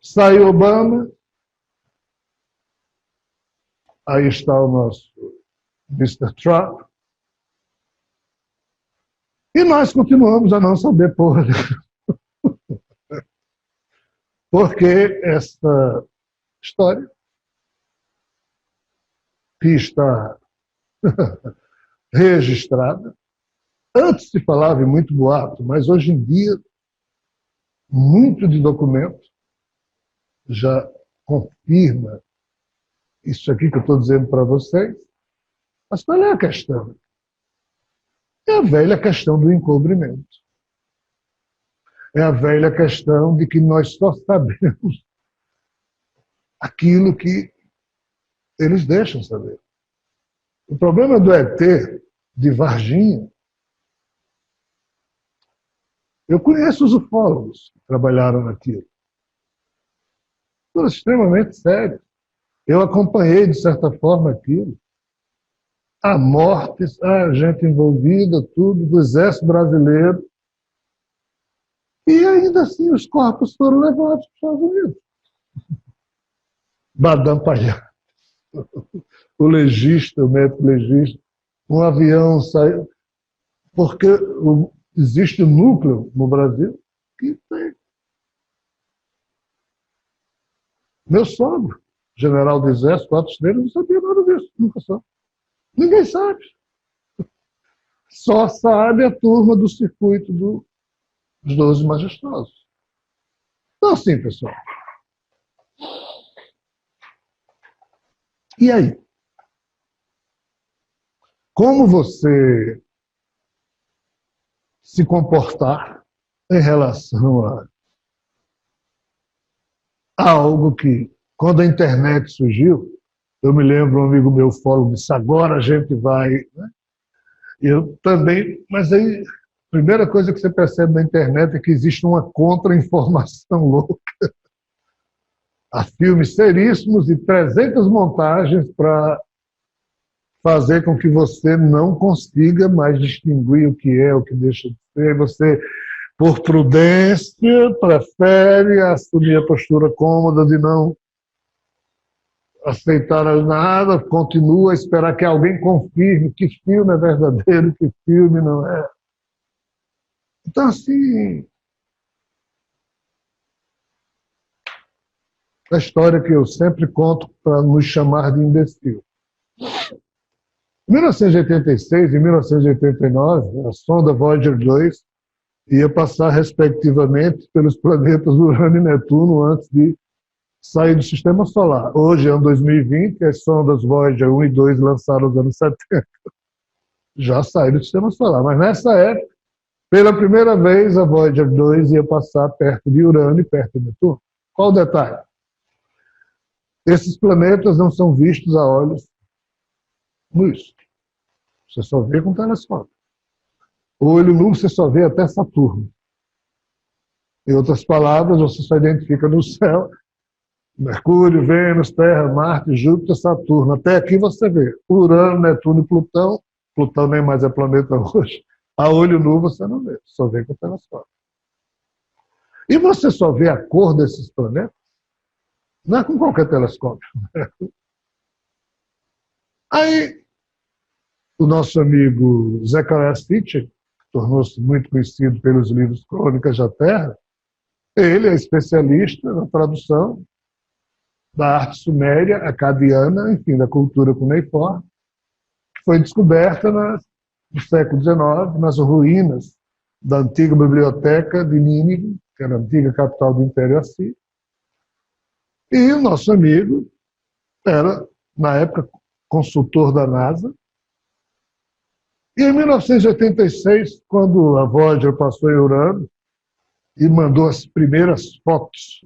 Sai Obama, aí está o nosso Mr. Trump, e nós continuamos a não saber porra. Porque essa história, que está registrada, antes se falava em muito boato, mas hoje em dia, muito de documento já confirma isso aqui que eu estou dizendo para vocês. Mas qual é a questão? É a velha questão do encobrimento. É a velha questão de que nós só sabemos aquilo que eles deixam saber. O problema do ET de Varginha, eu conheço os ufólogos que trabalharam naquilo. Foi extremamente sério. Eu acompanhei, de certa forma, aquilo. Há mortes, há gente envolvida, tudo, do exército brasileiro. E ainda assim os corpos foram levados para os Estados Unidos. Badam Palhaço, o legista, o médico legista, um avião saiu. Porque existe um núcleo no Brasil que tem. Meu sogro, general do exército, 4 estrelas, não sabia nada disso, nunca soube. Ninguém sabe. Só sabe a turma do circuito dos 12 majestosos. Então, assim, pessoal. E aí? Como você se comportar em relação a algo que, quando a internet surgiu, eu me lembro, um amigo meu ufólogo disse, agora a gente vai... Né? Eu também, mas aí, a primeira coisa que você percebe na internet é que existe uma contra-informação louca. Há filmes seríssimos e 300 montagens para fazer com que você não consiga mais distinguir o que é, o que deixa de ser. Você, por prudência, prefere assumir a postura cômoda de não aceitar nada, continua a esperar que alguém confirme que filme é verdadeiro, que filme não é. Então, assim, a história que eu sempre conto para nos chamar de imbecil. Em 1986 e 1989, a sonda Voyager 2 ia passar, respectivamente, pelos planetas Urano e Netuno antes de sair do Sistema Solar. Hoje, ano 2020, as sondas Voyager 1 e 2 lançaram nos anos 70. Já saíram do Sistema Solar. Mas nessa época, pela primeira vez, a Voyager 2 ia passar perto de Urano e perto de Netuno. Qual o detalhe? Esses planetas não são vistos a olhos nus. Você só vê com telescópio. O olho nu você só vê até Saturno. Em outras palavras, você só identifica no céu Mercúrio, Vênus, Terra, Marte, Júpiter, Saturno. Até aqui você vê Urano, Netuno e Plutão. Plutão nem mais é planeta hoje. A olho nu você não vê, só vê com telescópio. E você só vê a cor desses planetas? Não é com qualquer telescópio. Aí, o nosso amigo Zecharia Sitchin, que tornou-se muito conhecido pelos livros Crônicas da Terra, ele é especialista na tradução da arte suméria, acadiana, enfim, da cultura cuneiforme, que foi descoberta no século XIX, nas ruínas da antiga biblioteca de Nínive, que era a antiga capital do Império Assírio. E o nosso amigo era, na época, consultor da NASA. E em 1986, quando a Voyager passou em Urano e mandou as primeiras fotos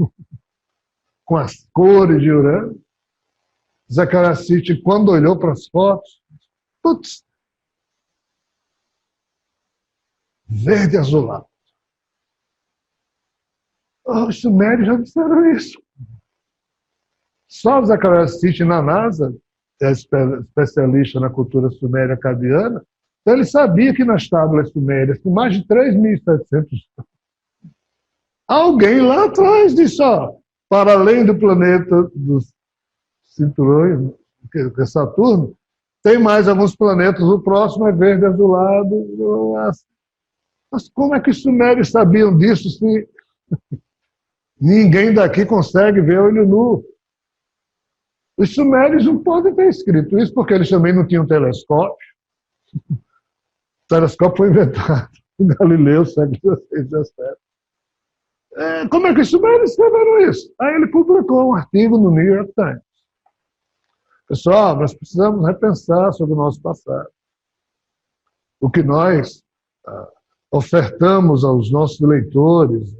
com as cores de Urano, Zecharia Sitchin, quando olhou para as fotos, putz, verde azulado. Os sumérios já disseram isso. Só o Zecharia Sitchin na NASA, é especialista na cultura suméria acadiana, então ele sabia que nas tábuas sumérias, com mais de 3.700 anos, alguém lá atrás disse, ó, para além do planeta dos cinturões, que é Saturno, tem mais alguns planetas, o próximo é verde azulado. Mas como é que os sumérios sabiam disso se ninguém daqui consegue ver olho nu? Os sumérios não podem ter escrito isso, porque eles também não tinham telescópio. O telescópio foi inventado em Galileu, século XVI, XVII. Como é que os sumérios escreveram isso? Aí ele publicou um artigo no New York Times. Pessoal, nós precisamos repensar sobre o nosso passado. O que nós ofertamos aos nossos leitores,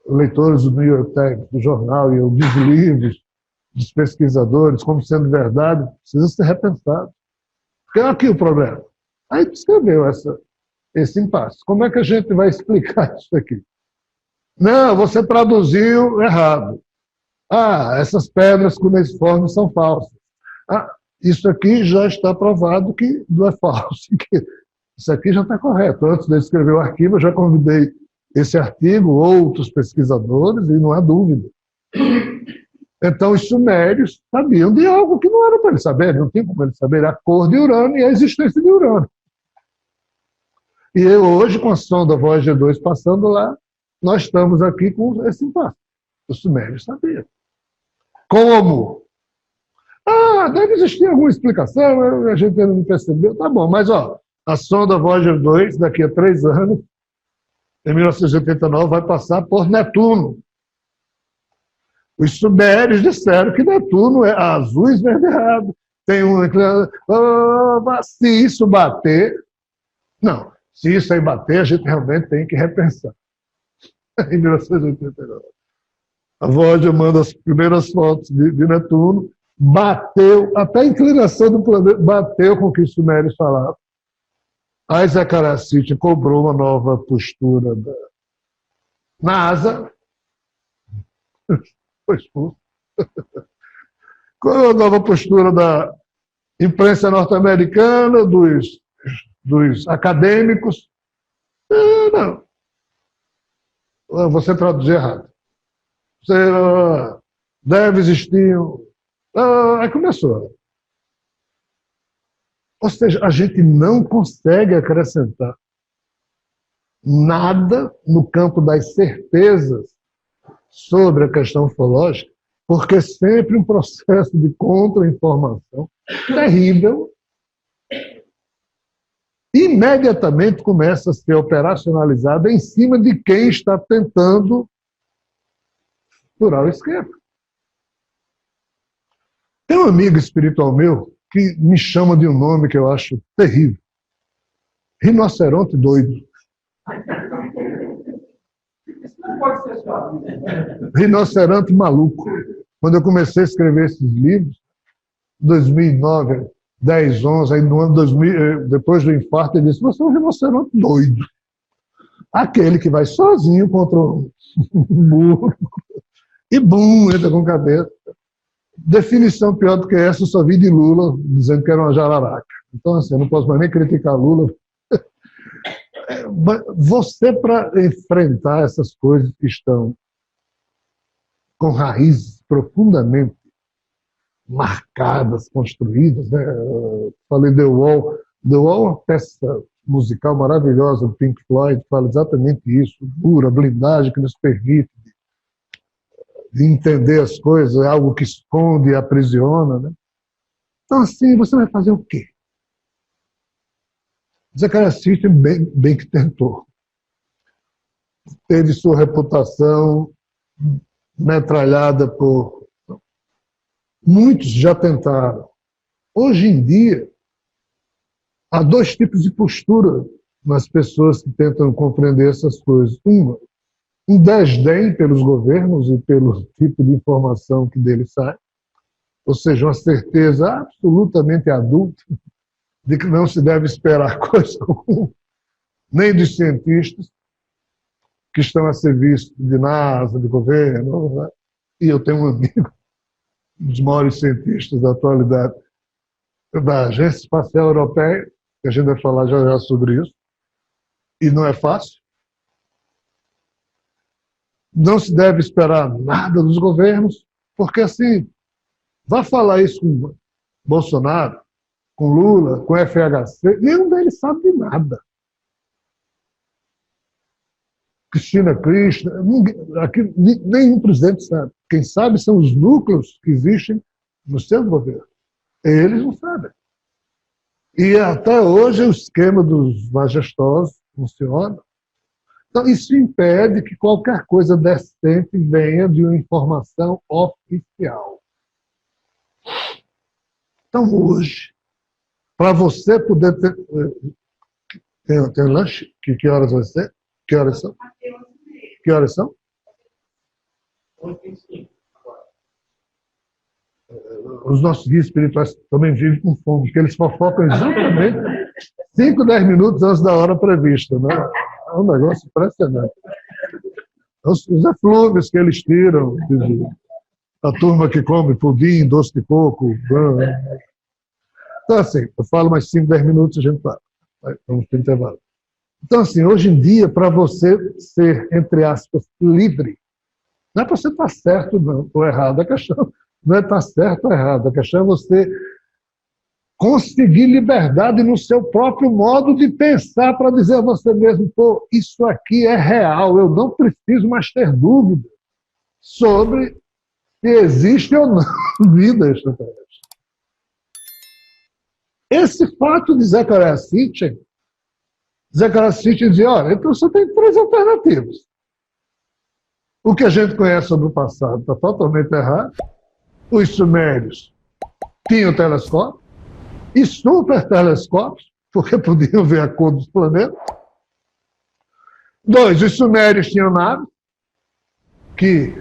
os leitores do New York Times, do jornal e dos livros, dos pesquisadores, como sendo verdade, precisa ser repensado. Porque é aqui o problema. Aí escreveu esse impasse. Como é que a gente vai explicar isso aqui? Não, você traduziu errado. Essas pedras cuneiformes são falsas. Isso aqui já está provado que não é falso. Isso aqui já está correto. Antes de escrever o arquivo, eu já convidei esse artigo, outros pesquisadores, e não há dúvida. Então, os sumérios sabiam de algo que não era para eles saberem, não tinha como eles saberem a cor de Urano e a existência de Urano. E hoje, com a sonda Voyager 2 passando lá, nós estamos aqui com esse impasse. Os sumérios sabiam. Como? Deve existir alguma explicação, a gente ainda não percebeu. Tá bom, mas a sonda Voyager 2, daqui a 3 anos, em 1989, vai passar por Netuno. Os sumérios disseram que Netuno é azul esverdeado. Tem se isso bater... Não, se isso aí bater, a gente realmente tem que repensar. Em 1989. A Voyager manda as primeiras fotos de Netuno, bateu, até a inclinação do planeta bateu com o que os sumérios falavam. Isaac Aras-Sitchin cobrou uma nova postura da NASA, foi expulso. Qual a nova postura da imprensa norte-americana, dos acadêmicos? Não. Você traduziu errado. Você deve existir... Aí começou. Ou seja, a gente não consegue acrescentar nada no campo das certezas sobre a questão ufológica, porque sempre um processo de contra-informação terrível imediatamente começa a ser operacionalizado em cima de quem está tentando furar o esquema. Tem um amigo espiritual meu que me chama de um nome que eu acho terrível. Rinoceronte doido. Isso não pode ser só. Rinoceronte maluco. Quando eu comecei a escrever esses livros, 2009, 10, 11, aí no ano 2000, depois do infarto, ele disse: você é um rinoceronte doido. Aquele que vai sozinho contra um muro e bum, entra com cabeça. Definição pior do que essa, eu só vi de Lula dizendo que era uma jararaca. Então, assim, eu não posso mais nem criticar Lula. Você, para enfrentar essas coisas que estão com raízes profundamente marcadas, construídas, né? Falei The Wall. The Wall é uma peça musical maravilhosa do Pink Floyd, fala exatamente isso, dura, blindagem que nos permite de entender as coisas, é algo que esconde e aprisiona, né? Então, assim, você vai fazer o quê? Zé Aras-Sitchin bem que tentou. Teve sua reputação metralhada por... Muitos já tentaram. Hoje em dia, há dois tipos de postura nas pessoas que tentam compreender essas coisas. Uma, um desdém pelos governos e pelo tipo de informação que deles sai, ou seja, uma certeza absolutamente adulta de que não se deve esperar coisa alguma, nem dos cientistas que estão a serviço de NASA, de governo, né? E eu tenho um amigo, um dos maiores cientistas da atualidade, da Agência Espacial Europeia, que a gente vai falar já já sobre isso, e não é fácil. não se deve esperar nada dos governos, porque assim, vai falar isso com Bolsonaro, com Lula, com FHC, nenhum deles sabe de nada. Cristina Krishna, aqui, nenhum presidente sabe. Quem sabe são os núcleos que existem no seu governo. Eles não sabem. E até hoje o esquema dos majestosos funciona. Então, isso impede que qualquer coisa decente venha de uma informação oficial. Então, hoje, para você poder ter... Tem lanche? Que horas vai ser? Que horas são? Que horas são? 8h25. Os nossos guias espirituais também vivem com fome, porque eles fofocam exatamente 5, 10 minutos antes da hora prevista. Né? É um negócio impressionante. Os eflúvios que eles tiram, a turma que come pudim, doce de coco. Então, assim, eu falo mais 5, 10 minutos e a gente para. Vamos para o intervalo. Então, assim, hoje em dia, para você ser, entre aspas, livre, não é para você estar certo não, ou errado. A questão não é estar certo ou errado. A questão é você conseguir liberdade no seu próprio modo de pensar para dizer a você mesmo, pô, isso aqui é real, eu não preciso mais ter dúvida sobre se existe ou não vida extraterrestre. Esse fato de Zecharia Sitchin dizia, olha, então você tem 3 alternativas. O que a gente conhece sobre o passado está totalmente errado. Os sumérios tinham telescópio e super telescópios, porque podiam ver a cor dos planetas. 2, os sumérios tinham naves que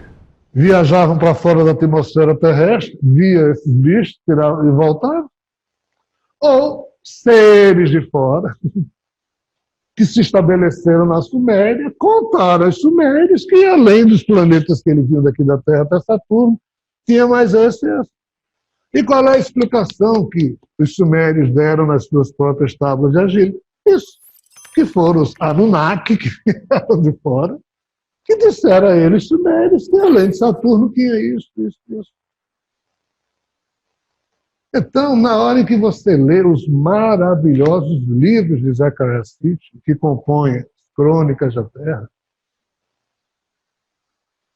viajavam para fora da atmosfera terrestre, via esses bichos, tiravam e voltavam. Ou seres de fora, que se estabeleceram na Suméria, contaram aos sumérios que, além dos planetas que eles viam daqui da Terra até Saturno, tinha mais esse. E qual é a explicação que os sumérios deram nas suas próprias tábuas de argila? Isso, que foram os Anunnaki, que vieram de fora, que disseram a eles, sumérios, que além de Saturno tinha isso. Então, na hora em que você lê os maravilhosos livros de Zecharia Sitchin, que compõem as Crônicas da Terra,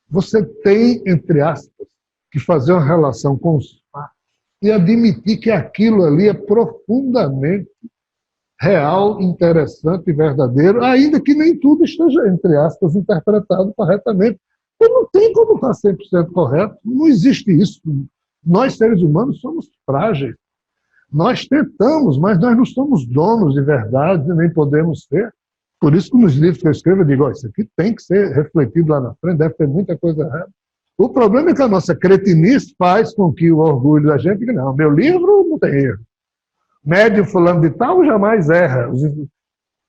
você tem, entre aspas, que fazer uma relação com os fatos e admitir que aquilo ali é profundamente real, interessante e verdadeiro, ainda que nem tudo esteja, entre aspas, interpretado corretamente. E não tem como estar 100% correto, não existe isso. Nós, seres humanos, somos frágeis. Nós tentamos, mas nós não somos donos de verdade, nem podemos ser. Por isso que nos livros que eu escrevo, eu digo, oh, isso aqui tem que ser refletido lá na frente, deve ter muita coisa errada. O problema é que a nossa cretinice faz com que o orgulho da gente diga, não, meu livro não tem erro. Médio fulano de tal jamais erra.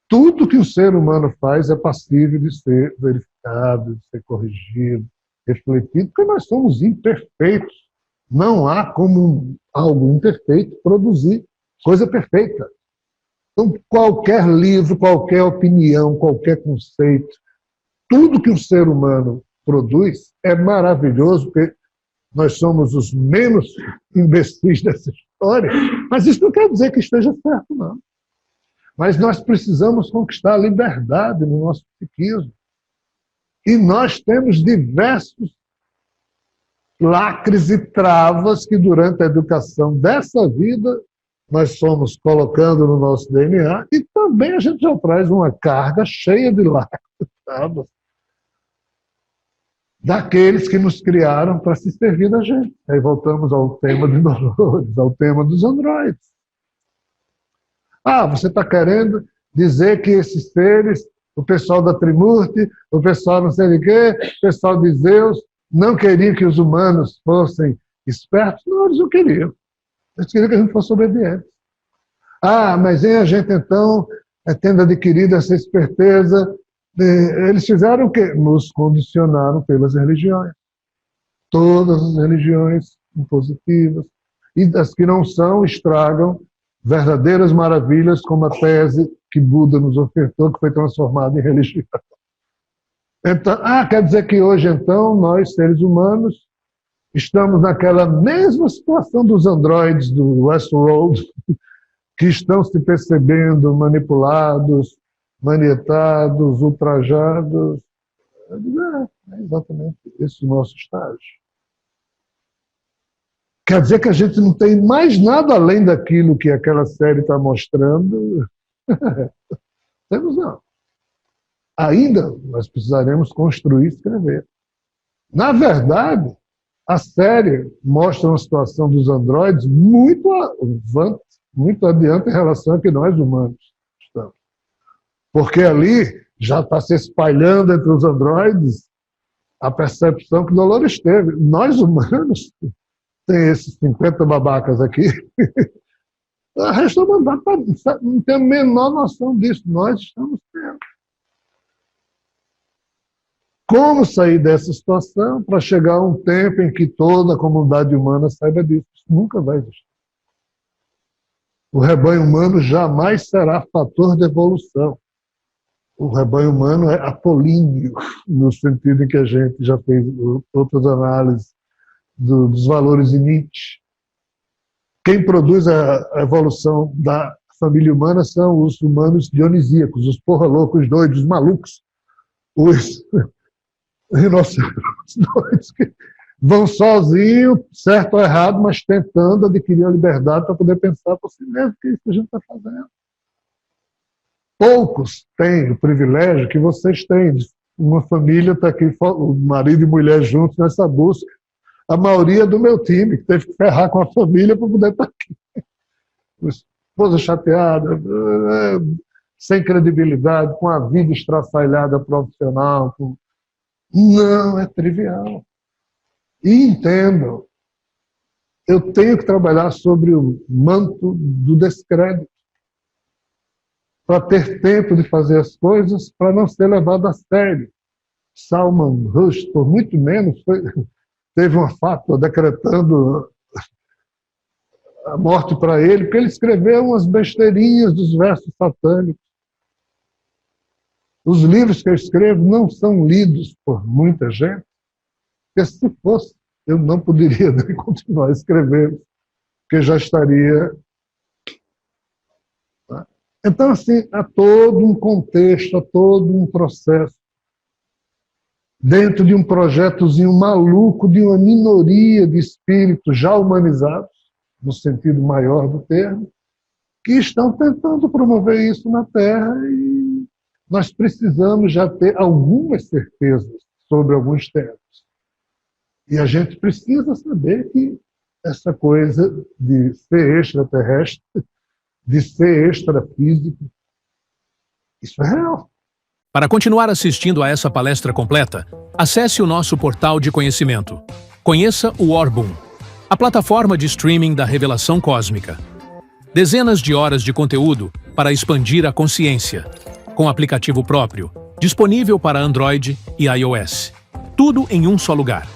Tudo que o ser humano faz é passível de ser verificado, de ser corrigido, refletido, porque nós somos imperfeitos. Não há como algo imperfeito produzir coisa perfeita. Então, qualquer livro, qualquer opinião, qualquer conceito, tudo que o ser humano produz é maravilhoso, porque nós somos os menos imbecis dessa história, mas isso não quer dizer que esteja certo, não. Mas nós precisamos conquistar a liberdade no nosso psiquismo. E nós temos diversos lacres e travas que travas a educação dessa vida nós somos colocando no nosso DNA e também a gente já traz uma carga cheia de lacres e travas daqueles que nos criaram para se servir da gente. Aí voltamos ao tema de Dolores, ao tema dos androides. Ah, você está querendo dizer que esses seres, o pessoal da Trimurti, o pessoal não sei de quê, o pessoal de Zeus, não queriam que os humanos fossem espertos? Não, eles não queriam. Eles queriam que a gente fosse obediente. Ah, mas a gente então, tendo adquirido essa esperteza, eles fizeram o quê? Nos condicionaram pelas religiões. Todas as religiões impositivas. E as que não são, estragam verdadeiras maravilhas, como a tese que Buda nos ofertou, que foi transformada em religião. Então, quer dizer que hoje, então, nós, seres humanos, estamos naquela mesma situação dos androides do Westworld, que estão se percebendo manipulados, manietados, ultrajados. É exatamente esse o nosso estágio. Quer dizer que a gente não tem mais nada além daquilo que aquela série está mostrando? Temos não. Ainda nós precisaremos construir e escrever. Na verdade, a série mostra uma situação dos androides muito adiante em relação a que nós humanos estamos. Porque ali já está se espalhando entre os androides a percepção que Dolores teve. Nós humanos, tem esses 50 babacas aqui, a resto não tem a menor noção disso. Nós estamos tendo. Como sair dessa situação para chegar a um tempo em que toda a comunidade humana saiba disso? Isso nunca vai existir. O rebanho humano jamais será fator de evolução. O rebanho humano é apolíneo, no sentido em que a gente já fez outras análises dos valores de Nietzsche. Quem produz a evolução da família humana são os humanos dionisíacos, os porra loucos, doidos, os malucos, os rinocerontes doidos que vão sozinhos, certo ou errado, mas tentando adquirir a liberdade para poder pensar por si mesmo, que é isso que a gente está fazendo. Poucos têm o privilégio que vocês têm. Uma família está aqui, o marido e mulher juntos nessa busca. A maioria do meu time, que teve que ferrar com a família para poder estar aqui. Esposa chateada, sem credibilidade, com a vida estraçalhada profissional. Não é trivial. E entendam, eu tenho que trabalhar sobre o manto do descrédito para ter tempo de fazer as coisas, para não ser levado a sério. Salman Rushdie, por muito menos, teve uma fátua decretando a morte para ele, porque ele escreveu umas besteirinhas dos versos satânicos. Os livros que eu escrevo não são lidos por muita gente, porque se fosse, eu não poderia nem continuar escrevendo, porque já estaria... Então, assim, há todo um contexto, há todo um processo dentro de um projetozinho maluco de uma minoria de espíritos já humanizados, no sentido maior do termo, que estão tentando promover isso na Terra e nós precisamos já ter algumas certezas sobre alguns temas. E a gente precisa saber que essa coisa de ser extraterrestre, de ser extrafísico, isso é real. Para continuar assistindo a essa palestra completa, acesse o nosso portal de conhecimento. Conheça o Orbum, a plataforma de streaming da revelação cósmica. Dezenas de horas de conteúdo para expandir a consciência, com aplicativo próprio, disponível para Android e iOS. Tudo em um só lugar.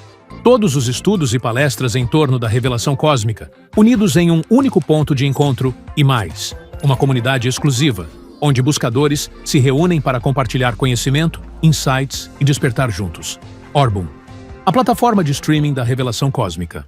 Todos os estudos e palestras em torno da revelação cósmica, unidos em um único ponto de encontro e mais, uma comunidade exclusiva, onde buscadores se reúnem para compartilhar conhecimento, insights e despertar juntos. Orbum, a plataforma de streaming da revelação cósmica.